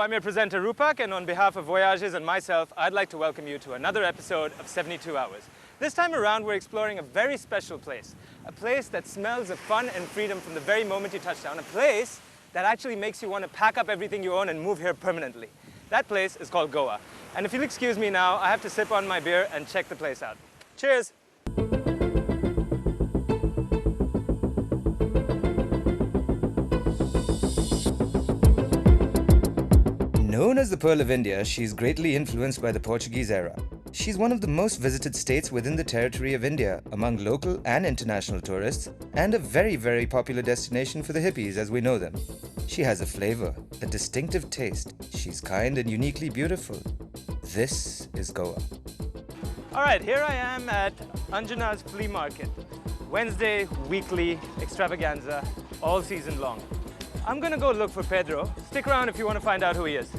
I'm your presenter Rupak, and on behalf of Voyages and myself, I'd like to welcome you to another episode of 72 Hours. This time around, we're exploring a very special place. A place that smells of fun and freedom from the very moment you touch down. A place that actually makes you want to pack up everything you own and move here permanently. That place is called Goa. And if you'll excuse me now, I have to sip on my beer and check the place out. Cheers! Known as the Pearl of India, she's greatly influenced by the Portuguese era. She's one of the most visited states within the territory of India among local and international tourists, and a very, very popular destination for the hippies as we know them. She has a flavor, a distinctive taste. She's kind and uniquely beautiful. This is Goa. All right, here I am at Anjana's flea market. Wednesday, weekly extravaganza, all season long. I'm gonna go look for Pedro. Stick around if you want to find out who he is.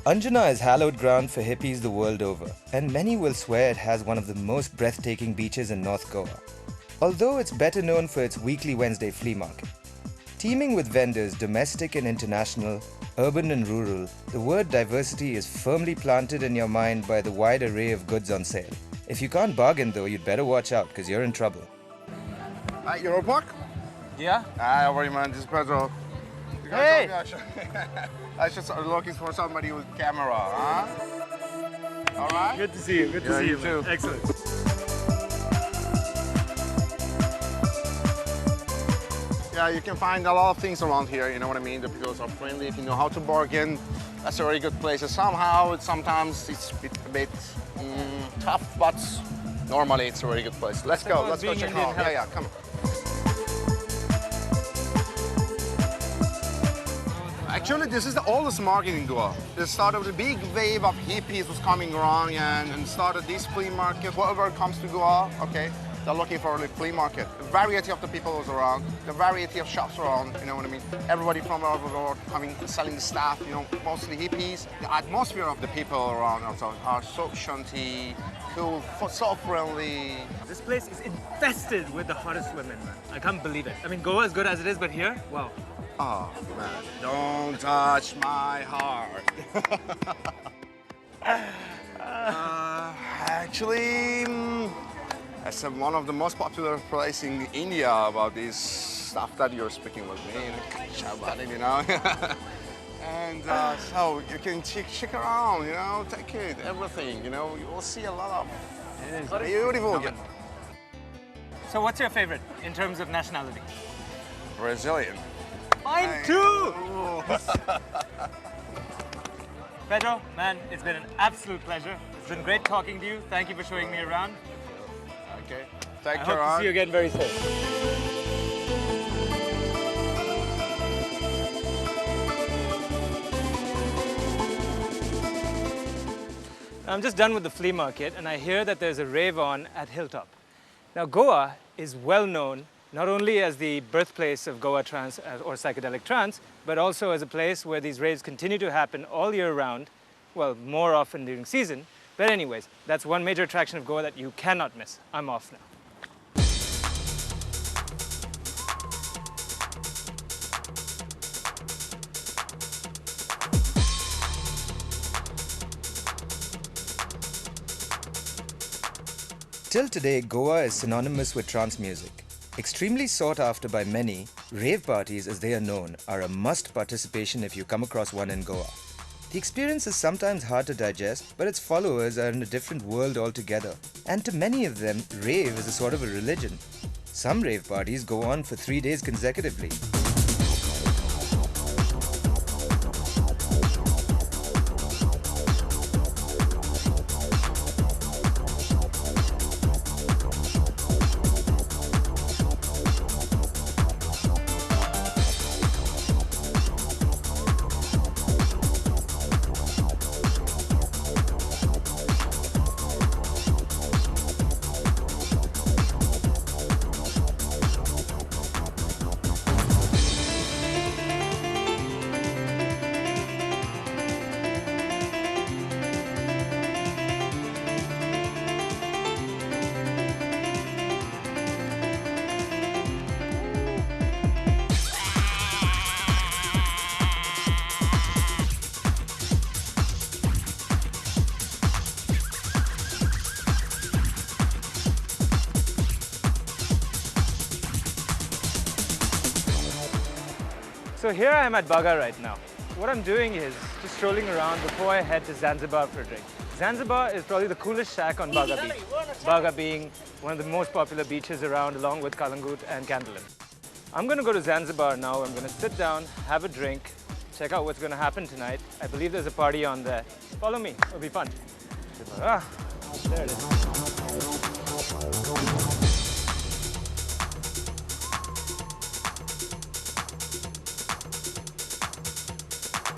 Anjana is hallowed ground for hippies the world over, and many will swear it has one of the most breathtaking beaches in North Goa, although it's better known for its weekly Wednesday flea market. Teeming with vendors, domestic and international, urban and rural, the word diversity is firmly planted in your mind by the wide array of goods on sale. If you can't bargain though, you'd better watch out, because you're in trouble. You're Rupak? Yeah? How are you, man? This is Pedro. Hey! I just looking for somebody with camera, huh? All right? Good to see you. Good to see you, too. Man. Excellent. Yeah, you can find a lot of things around here, you know what I mean? The people are friendly, if you know how to bargain, that's a very good place. And sometimes it's a bit tough, but normally it's a very good place. Let's go check it out. Yeah, come on. Actually, this is the oldest market in Goa. It started with a big wave of hippies was coming around and started this flea market. Whoever comes to Goa, okay, they're looking for a flea market. The variety of the people was around, the variety of shops around, you know what I mean? Everybody from all over the world coming, selling stuff, you know, mostly hippies. The atmosphere of the people around also are so shanty, cool, so friendly. This place is infested with the hottest women, man. I can't believe it. I mean, Goa is good as it is, but here, wow. Oh, man, don't touch my heart. Actually, that's one of the most popular places in India about this stuff that you're speaking with me, about it, you know. And so you can check around, you know, take it, everything, you know. You will see a lot of beautiful. So what's your favorite in terms of nationality? Brazilian. Mine too! Pedro, man, it's been an absolute pleasure. It's been great talking to you. Thank you for showing me around. Okay. Take care. care. I hope to see you again very soon. I'm just done with the flea market, and I hear that there's a rave on at Hilltop. Now, Goa is well known not only as the birthplace of Goa trance or psychedelic trance, but also as a place where these raves continue to happen all year round, well, more often during season. But anyways, that's one major attraction of Goa that you cannot miss. I'm off now. Till today, Goa is synonymous with trance music. Extremely sought after by many, rave parties as they are known are a must participation if you come across one in Goa. The experience is sometimes hard to digest, but its followers are in a different world altogether. And to many of them, rave is a sort of a religion. Some rave parties go on for 3 days consecutively. So here I am at Baga right now. What I'm doing is just strolling around before I head to Zanzibar for a drink. Zanzibar is probably the coolest shack on Baga Beach. Baga being one of the most popular beaches around, along with Kalangut and Kandalin. I'm going to go to Zanzibar now. I'm going to sit down, have a drink, check out what's going to happen tonight. I believe there's a party on there. Follow me, it'll be fun. There it is.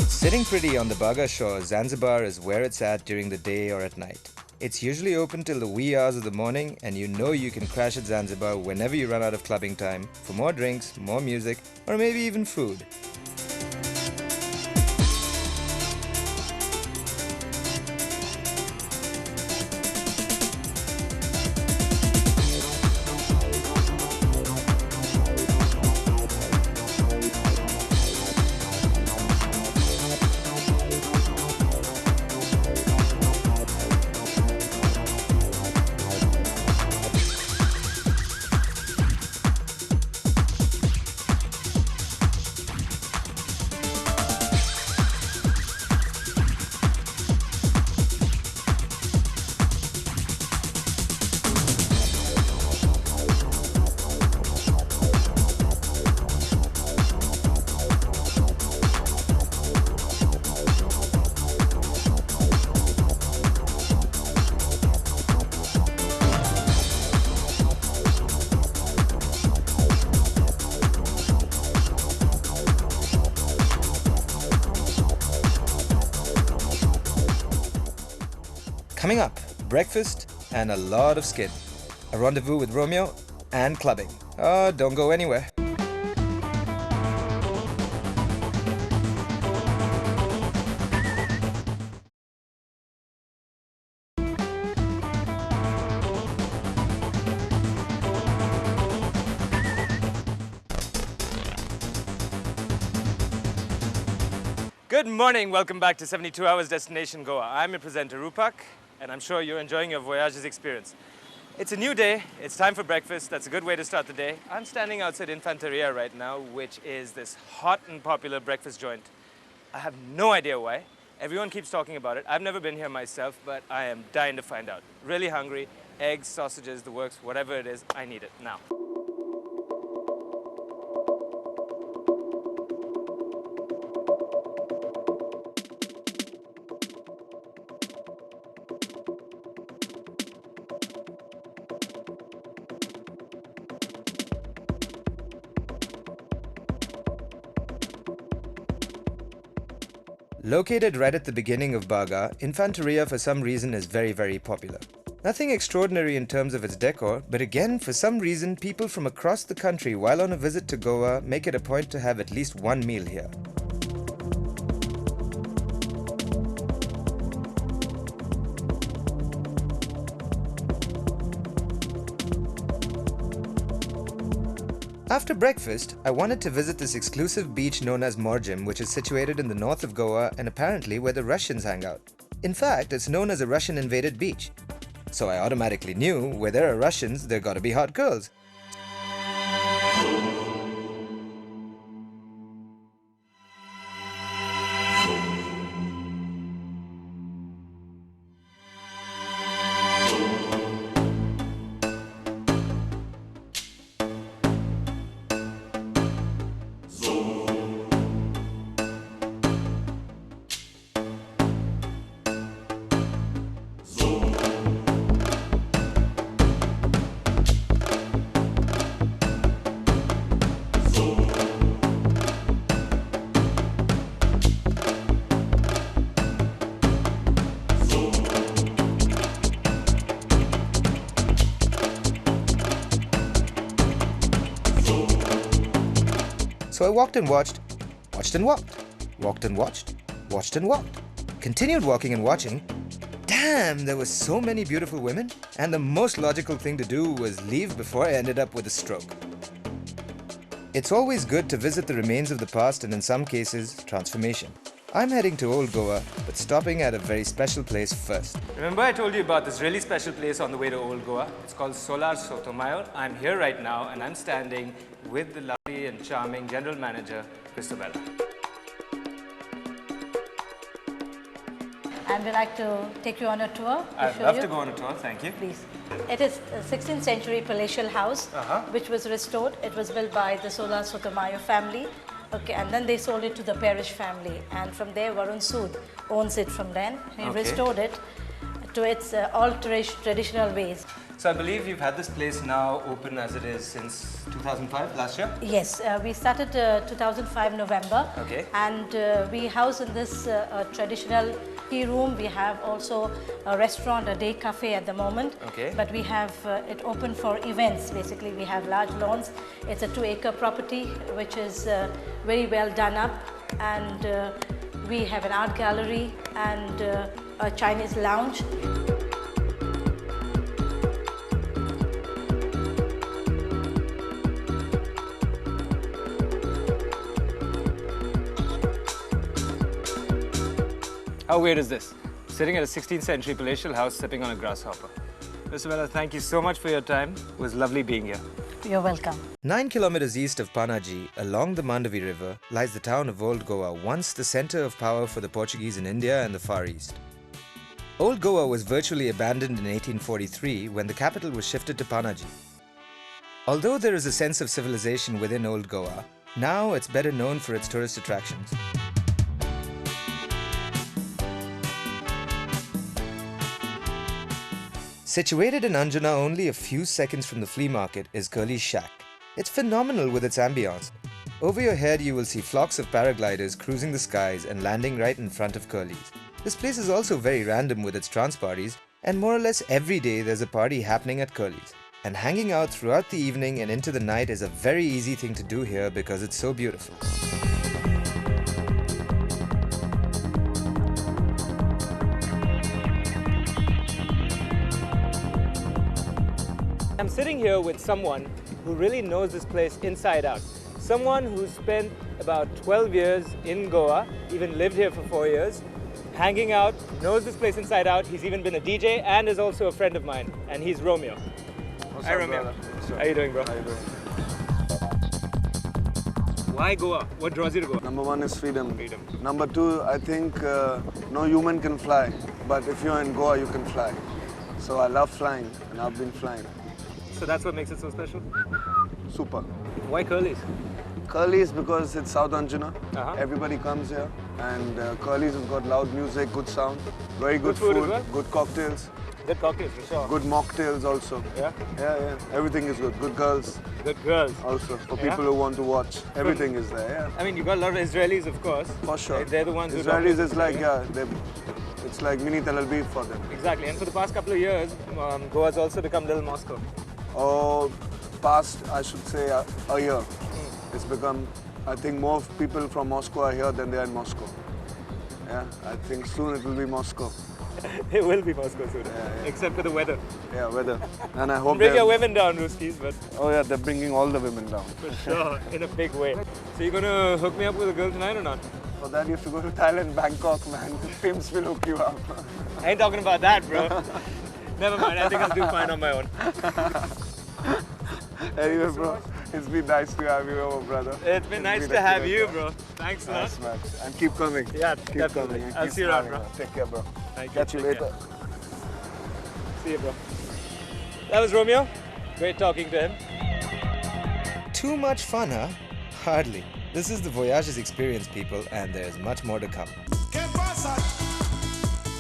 Sitting pretty on the Baga shore, Zanzibar is where it's at during the day or at night. It's usually open till the wee hours of the morning, and you know you can crash at Zanzibar whenever you run out of clubbing time for more drinks, more music, or maybe even food. Coming up, breakfast and a lot of skin. A rendezvous with Romeo and clubbing. Oh, don't go anywhere. Good morning, welcome back to 72 Hours Destination Goa. I'm your presenter Rupak, and I'm sure you're enjoying your Voyages experience. It's a new day, it's time for breakfast, that's a good way to start the day. I'm standing outside Infanteria right now, which is this hot and popular breakfast joint. I have no idea why. Everyone keeps talking about it. I've never been here myself, but I am dying to find out. Really hungry, eggs, sausages, the works, whatever it is, I need it now. Located right at the beginning of Baga, Infanteria for some reason is very popular. Nothing extraordinary in terms of its decor, but again, for some reason, people from across the country while on a visit to Goa make it a point to have at least one meal here. After breakfast, I wanted to visit this exclusive beach known as Morjim, which is situated in the north of Goa and apparently where the Russians hang out. In fact, it's known as a Russian-invaded beach. So I automatically knew where there are Russians, there gotta be hot girls. So I walked and watched, watched and walked, walked and watched, watched and walked, continued walking and watching. Damn, there were so many beautiful women, and the most logical thing to do was leave before I ended up with a stroke. It's always good to visit the remains of the past and in some cases, transformation. I'm heading to Old Goa, but stopping at a very special place first. Remember I told you about this really special place on the way to Old Goa? It's called Solar Sotomayor. I'm here right now and I'm standing with the lovely and charming General Manager, Christabella. And we'd like to take you on a tour. I'd love to go on a tour, thank you. Please. It is a 16th century palatial house which was restored. It was built by the Solar Sotomayor family. Okay, and then they sold it to the Parish family. And from there, Varun Sood owns it from then. He restored it to its all traditional ways. So I believe you've had this place now open as it is since 2005, last year? Yes, we started 2005 November. Okay. And we house in this traditional tea room. We have also a restaurant, a day cafe at the moment. Okay. But we have it open for events. Basically, we have large lawns. It's a 2-acre property, which is very well done up. And we have an art gallery and a Chinese lounge. How weird is this? Sitting at a 16th century palatial house sipping on a grasshopper. Christabella, thank you so much for your time. It was lovely being here. You're welcome. 9 kilometers east of Panaji, along the Mandavi River, lies the town of Old Goa, once the center of power for the Portuguese in India and the Far East. Old Goa was virtually abandoned in 1843 when the capital was shifted to Panaji. Although there is a sense of civilization within Old Goa, now it's better known for its tourist attractions. Situated in Anjuna, only a few seconds from the flea market, is Curly's Shack. It's phenomenal with its ambience. Over your head you will see flocks of paragliders cruising the skies and landing right in front of Curly's. This place is also very random with its trance parties, and more or less every day there's a party happening at Curly's. And hanging out throughout the evening and into the night is a very easy thing to do here because it's so beautiful. I'm sitting here with someone who really knows this place inside out. Someone who's spent about 12 years in Goa, even lived here for 4 years, hanging out, knows this place inside out. He's even been a DJ and is also a friend of mine. And he's Romeo. What's Hi, up, Romeo. brother? How you doing, bro? How you doing? Why Goa? What draws you to Goa? Number one is freedom. Freedom. Number two, I think no human can fly, but if you're in Goa, you can fly. So I love flying, and I've been flying. So that's what makes it so special? Super. Why Curly's? Curly's because it's South Anjuna. Uh-huh. Everybody comes here, and Curly's has got loud music, good sound, very good Good food as well? good cocktails, Good cocktails, for sure. good mocktails also. Yeah? Yeah. Everything is good. Good girls Good girls. also for Yeah? people who want to watch. Everything is there. Yeah. I mean, you got a lot of Israelis, of course. For sure. They're the ones who Israelis dominate is like, the it's like mini Tel Aviv for them. Exactly. And for the past couple of years, Goa's also become Little Moscow. Or past, I should say, a year. It's become, I think more people from Moscow are here than they are in Moscow. Yeah, I think soon it will be Moscow. It will be Moscow soon, yeah. except for the weather. Yeah, weather. And I hope Bring they're- your women down, Ruskies, but Oh yeah, they're bringing all the women down. for sure, in a big way. So you're gonna hook me up with a girl tonight or not? For that you have to go to Thailand, Bangkok, man. Pimps will hook you up. I ain't talking about that, bro. Never mind, I think I'll do fine on my own. Anyway, bro, it's been nice to have you over, brother. It's been nice been to a have pleasure. you, bro. Thanks a lot. Nice, man. And keep coming. Yeah, keep definitely. coming. and I'll keep see you around, smiling, bro. man. Take care, bro. Thank you. Catch you Take later. care. See you, bro. That was Romeo. Great talking to him. Too much fun, huh? Hardly. This is the Voyages experience, people, and there's much more to come.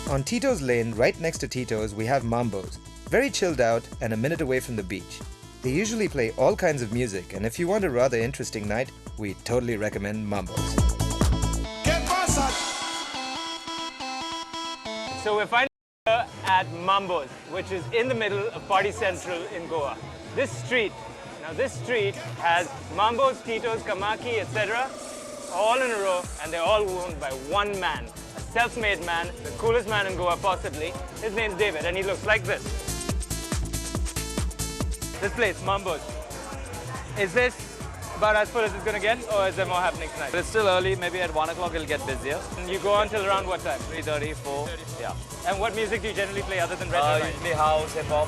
On Tito's Lane, right next to Tito's, we have Mambo's. Very chilled out and a minute away from the beach. They usually play all kinds of music, and if you want a rather interesting night, we totally recommend Mambo's. So we're finally here at Mambo's, which is in the middle of Party Central in Goa. This street has Mambo's, Tito's, Kamaki, etc. all in a row, and they're all owned by one man. A self-made man, the coolest man in Goa possibly. His name's David, and he looks like this. This place, Mambo's, is this about as full as it's going to get, or is there more happening tonight? But it's still early, maybe at 1 o'clock it'll get busier. And you go on till around what time? 3:30, 4, yeah. And what music do you generally play other than retro night? Usually house, hip-hop.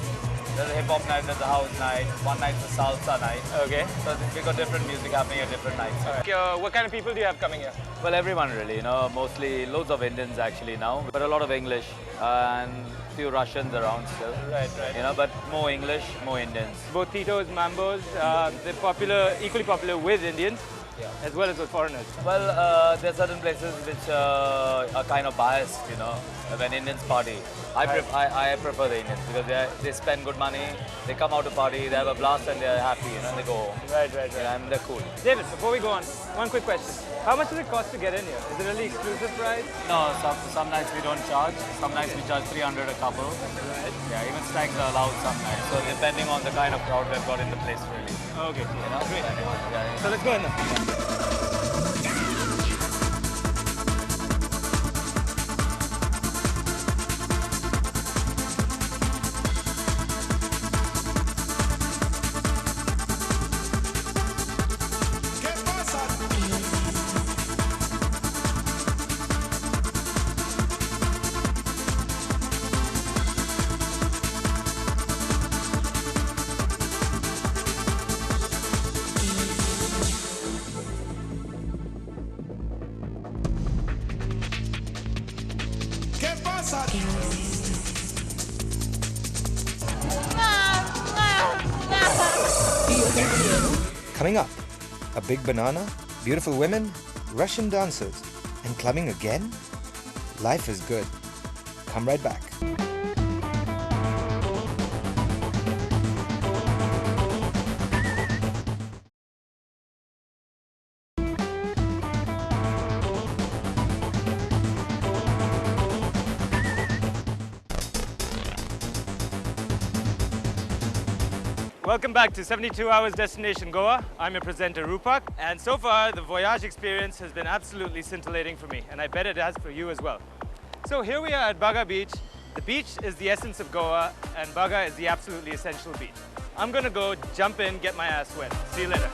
There's a hip-hop night, there's a house night. One night's a salsa night. Okay. So we've got different music happening at different nights. What kind of people do you have coming here? Well, everyone really, you know, mostly loads of Indians actually now, but a lot of English and few Russians around still. Right. You know, but more English, more Indians. Both Tito's, Mambos, they're popular, equally popular with Indians, as well as with foreigners. Well, there are certain places which are kind of biased, you know, when Indians party. I prefer the Indians because they spend good money, they come out to party, they have a blast and they're happy, you know, and they go home. Right. Yeah, and they're cool. David, before we go on, one quick question. How much does it cost to get in here? Is it really exclusive price? No, some nights we don't charge. Some nights we charge 300 a couple. Right. Yeah, even stacks are allowed some nights. So depending on the kind of crowd we've got in the place, really. Okay, cool. You know? Great. Yeah. So let's go in now. Coming up, a big banana, beautiful women, Russian dancers, and clubbing again? Life is good. Come right back. Welcome back to 72 Hours Destination Goa. I'm your presenter Rupak, and so far the voyage experience has been absolutely scintillating for me, and I bet it has for you as well. So here we are at Baga Beach. The beach is the essence of Goa, and Baga is the absolutely essential beach. I'm gonna go jump in, get my ass wet. See you later.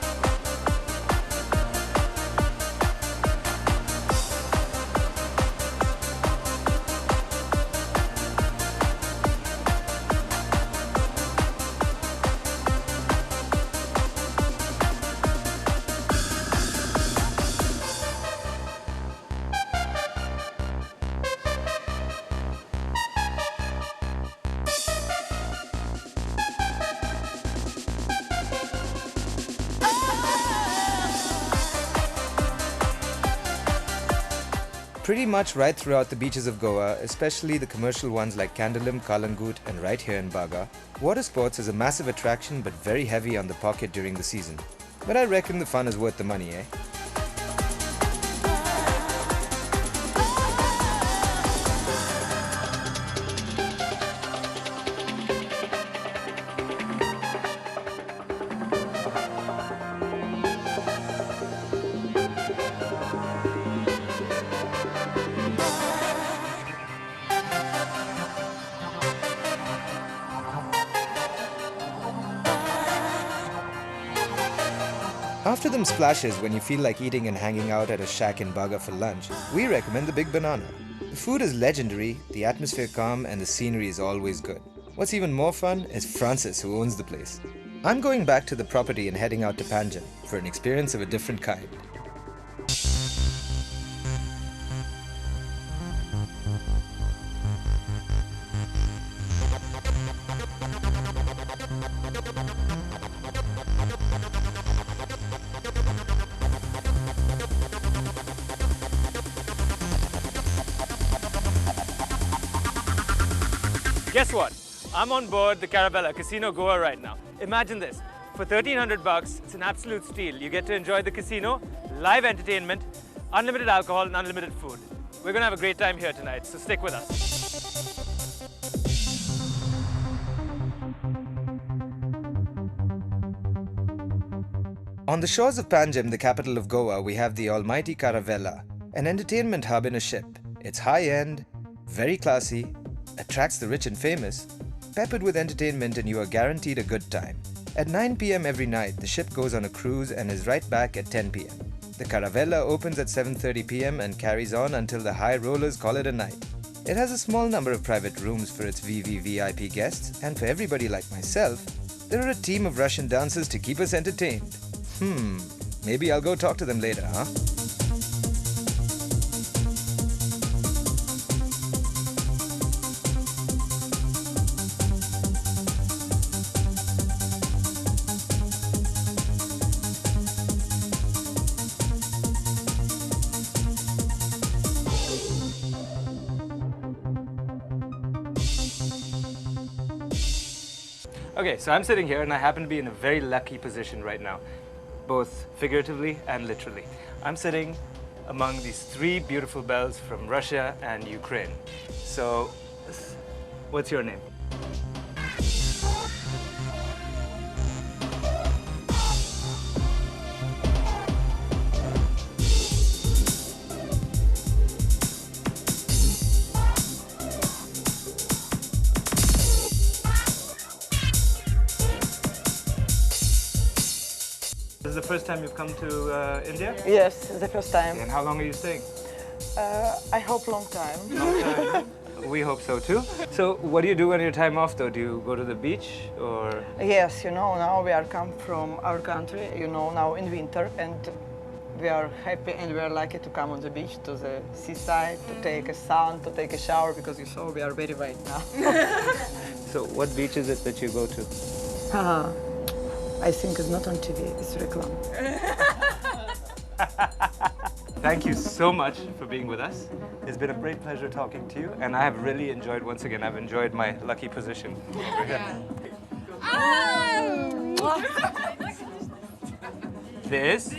Pretty much right throughout the beaches of Goa, especially the commercial ones like Candolim, Kalangut and right here in Baga, water sports is a massive attraction but very heavy on the pocket during the season. But I reckon the fun is worth the money, eh? After them splashes when you feel like eating and hanging out at a shack in Baga for lunch, we recommend the Big Banana. The food is legendary, the atmosphere calm and the scenery is always good. What's even more fun is Francis who owns the place. I'm going back to the property and heading out to Panjim for an experience of a different kind. Guess what? I'm on board the Caravella Casino Goa right now. Imagine this. For 1,300 bucks, it's an absolute steal. You get to enjoy the casino, live entertainment, unlimited alcohol and unlimited food. We're gonna have a great time here tonight, so stick with us. On the shores of Panjim, the capital of Goa, we have the almighty Caravella, an entertainment hub in a ship. It's high-end, very classy, attracts the rich and famous, peppered with entertainment and you are guaranteed a good time. At 9 p.m. every night, the ship goes on a cruise and is right back at 10 p.m. The Caravella opens at 7:30 p.m. and carries on until the high rollers call it a night. It has a small number of private rooms for its VVVIP guests, and for everybody like myself, there are a team of Russian dancers to keep us entertained. Maybe I'll go talk to them later, huh? Okay, so I'm sitting here and I happen to be in a very lucky position right now, both figuratively and literally. I'm sitting among these three beautiful belles from Russia and Ukraine. So, what's your name? This is the first time you've come to India? Yes, the first time. And how long are you staying? I hope long time. Long time. We hope so too. So what do you do on your time off though? Do you go to the beach or? Yes, you know, now we are come from our country, you know, now in winter, and we are happy and we are lucky to come on the beach, to the seaside, to take a sun, to take a shower, because you saw we are very wet now. So what beach is it that you go to? I think it's not on TV, it's reclam. Thank you so much for being with us. It's been a great pleasure talking to you, and I have really enjoyed, once again, I've enjoyed my lucky position over here. This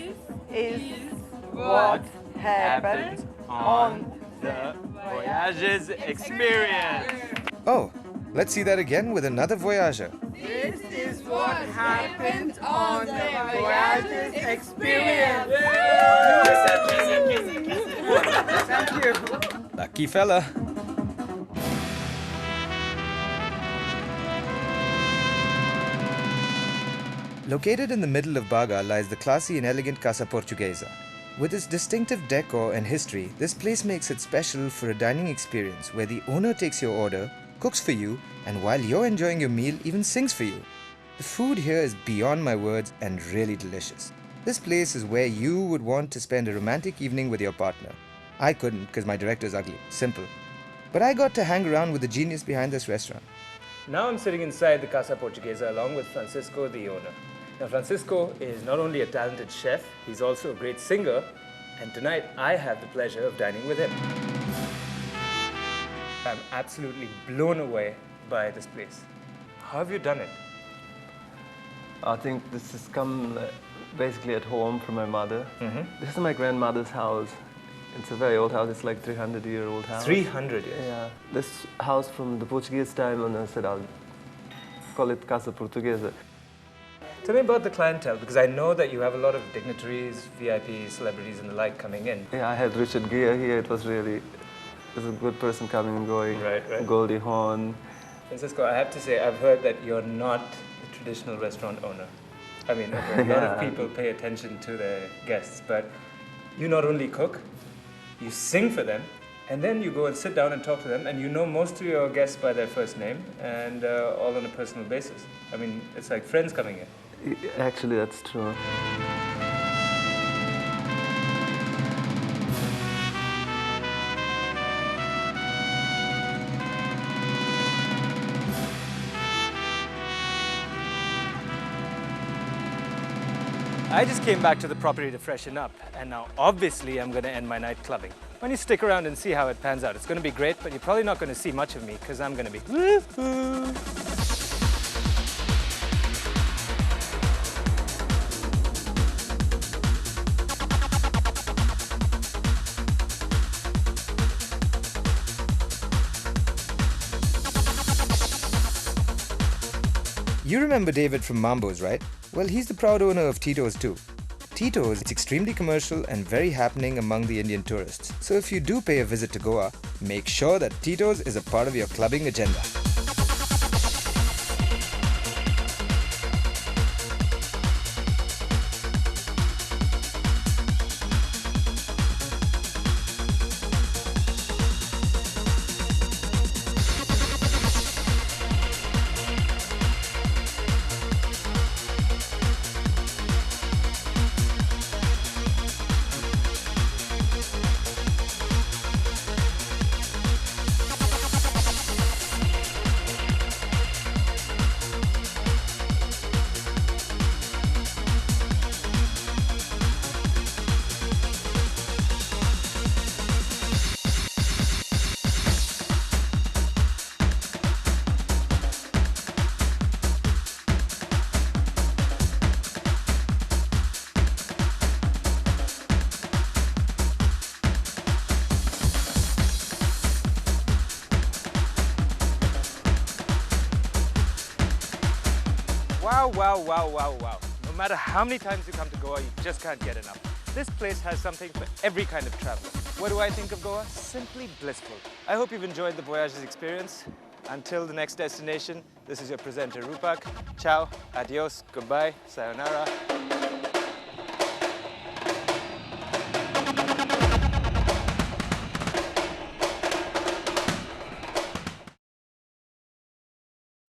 Is what happens on the Voyages Experience. Oh, let's see that again with another Voyager. This is what happened on the Voyages Experience. Thank you. Lucky fella. Located in the middle of Baga lies the classy and elegant Casa Portuguesa. With its distinctive decor and history, this place makes it special for a dining experience where the owner takes your order, cooks for you, and while you're enjoying your meal, even sings for you. The food here is beyond my words and really delicious. This place is where you would want to spend a romantic evening with your partner. I couldn't because my director's ugly. Simple. But I got to hang around with the genius behind this restaurant. Now I'm sitting inside the Casa Portuguesa along with Francisco, the owner. Now Francisco is not only a talented chef, he's also a great singer, and tonight I have the pleasure of dining with him. I'm absolutely blown away by this place. How have you done it? I think this has come basically at home from my mother. This is my grandmother's house. It's a very old house. It's like 300-year-old house. 300 years? Yeah. This house from the Portuguese time, and I said I'll call it Casa Portuguesa. Tell me about the clientele, because I know that you have a lot of dignitaries, VIP, celebrities and the like coming in. Yeah, I had Richard Gere here. It was a good person coming and going. Right. Goldie Hawn. Francisco, I have to say, I've heard that you're not the traditional restaurant owner. I mean, okay, a lot of people pay attention to their guests, but you not only cook, you sing for them, and then you go and sit down and talk to them, and you know most of your guests by their first name, and all on a personal basis. I mean, it's like friends coming in. Actually, that's true. I just came back to the property to freshen up, and now obviously I'm going to end my night clubbing. When you stick around and see how it pans out, it's going to be great, but you're probably not going to see much of me because I'm going to be woo-hoo. You remember David from Mambo's, right? Well, he's the proud owner of Tito's too. Tito's is extremely commercial and very happening among the Indian tourists. So if you do pay a visit to Goa, make sure that Tito's is a part of your clubbing agenda. Wow, wow, wow, wow, wow. No matter how many times you come to Goa, you just can't get enough. This place has something for every kind of traveler. What do I think of Goa? Simply blissful. I hope you've enjoyed the Voyages experience. Until the next destination, this is your presenter Rupak. Ciao, adios, goodbye, sayonara.